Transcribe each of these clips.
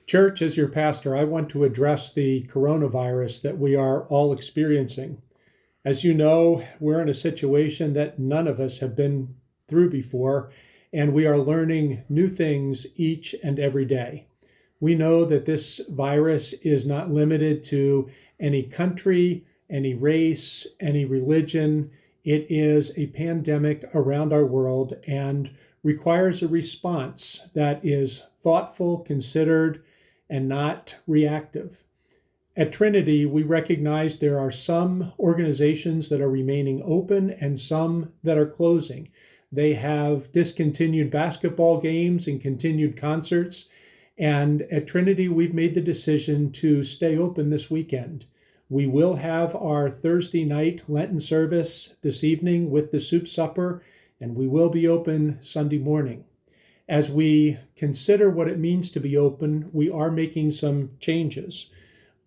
Church, as your pastor, I want to address the coronavirus that we are all experiencing. As you know, we're in a situation that none of us have been through before, and we are learning new things each and every day. We know that this virus is not limited to any country, any race, any religion. It is a pandemic around our world and requires a response that is thoughtful, considered, and not reactive. At Trinity, we recognize there are some organizations that are remaining open and some that are closing. They have discontinued basketball games and continued concerts. And at Trinity, we've made the decision to stay open this weekend. We will have our Thursday night Lenten service this evening with the soup supper, and we will be open Sunday morning. As we consider what it means to be open, we are making some changes.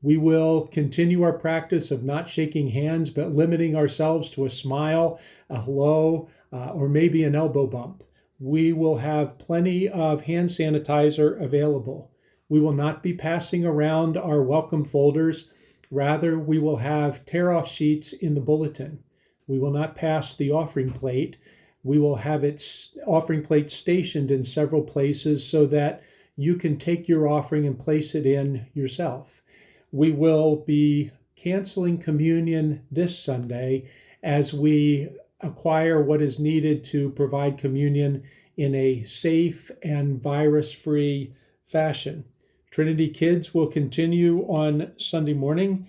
We will continue our practice of not shaking hands, but limiting ourselves to a smile, a hello, or maybe an elbow bump. We will have plenty of hand sanitizer available. We will not be passing around our welcome folders. Rather, we will have tear-off sheets in the bulletin. We will not pass the offering plate. We will have its offering plate stationed in several places so that you can take your offering and place it in yourself. We will be canceling communion this Sunday as we acquire what is needed to provide communion in a safe and virus-free fashion. Trinity Kids will continue on Sunday morning,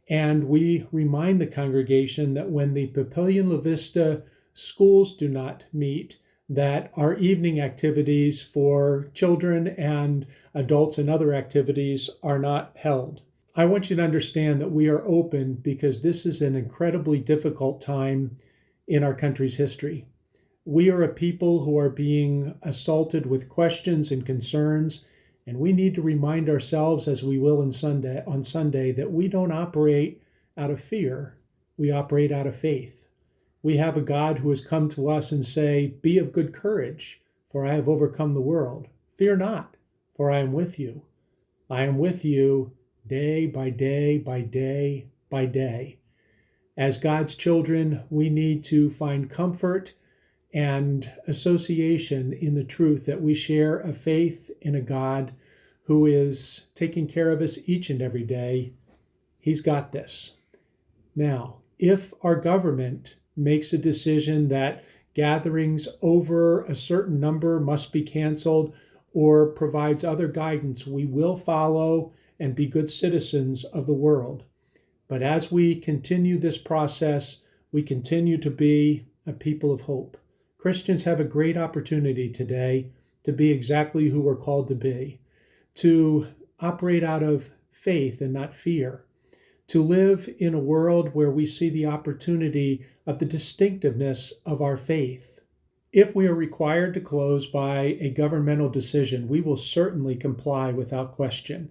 and we remind the congregation that when the Papillion La Vista schools do not meet, that our evening activities for children and adults and other activities are not held. I want you to understand that we are open because this is an incredibly difficult time in our country's history. We are a people who are being assaulted with questions and concerns, and we need to remind ourselves, as we will on Sunday, that we don't operate out of fear, we operate out of faith. We have a God who has come to us and say, "Be of good courage, for I have overcome the world. Fear not, for I am with you. I am with you day by day by day by day." As God's children, we need to find comfort and association in the truth that we share a faith in a God who is taking care of us each and every day. He's got this. Now, if our government makes a decision that gatherings over a certain number must be canceled or provides other guidance, we will follow and be good citizens of the world. But as we continue this process, we continue to be a people of hope. Christians have a great opportunity today to be exactly who we're called to be, to operate out of faith and not fear, to live in a world where we see the opportunity of the distinctiveness of our faith. If we are required to close by a governmental decision, we will certainly comply without question.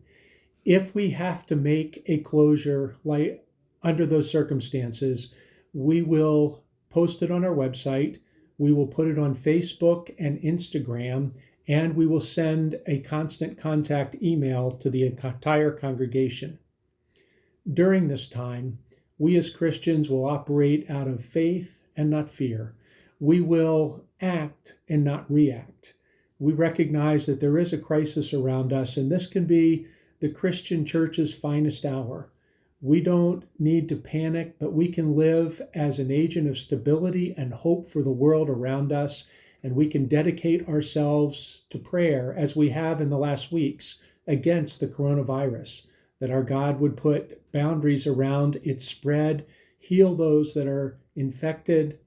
If we have to make a closure like under those circumstances, we will post it on our website, we will put it on Facebook and Instagram, and we will send a constant contact email to the entire congregation. During this time, we as Christians will operate out of faith and not fear. We will act and not react. We recognize that there is a crisis around us, and this can be the Christian church's finest hour. We don't need to panic, but we can live as an agent of stability and hope for the world around us, and we can dedicate ourselves to prayer, as we have in the last weeks, against the coronavirus, that our God would put boundaries around its spread, heal those that are infected,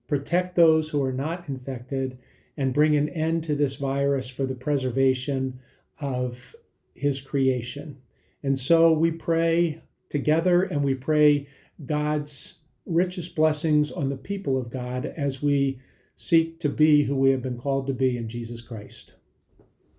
protect those who are not infected, and bring an end to this virus for the preservation of his creation. And so we pray together, and we pray God's richest blessings on the people of God as we seek to be who we have been called to be in Jesus Christ.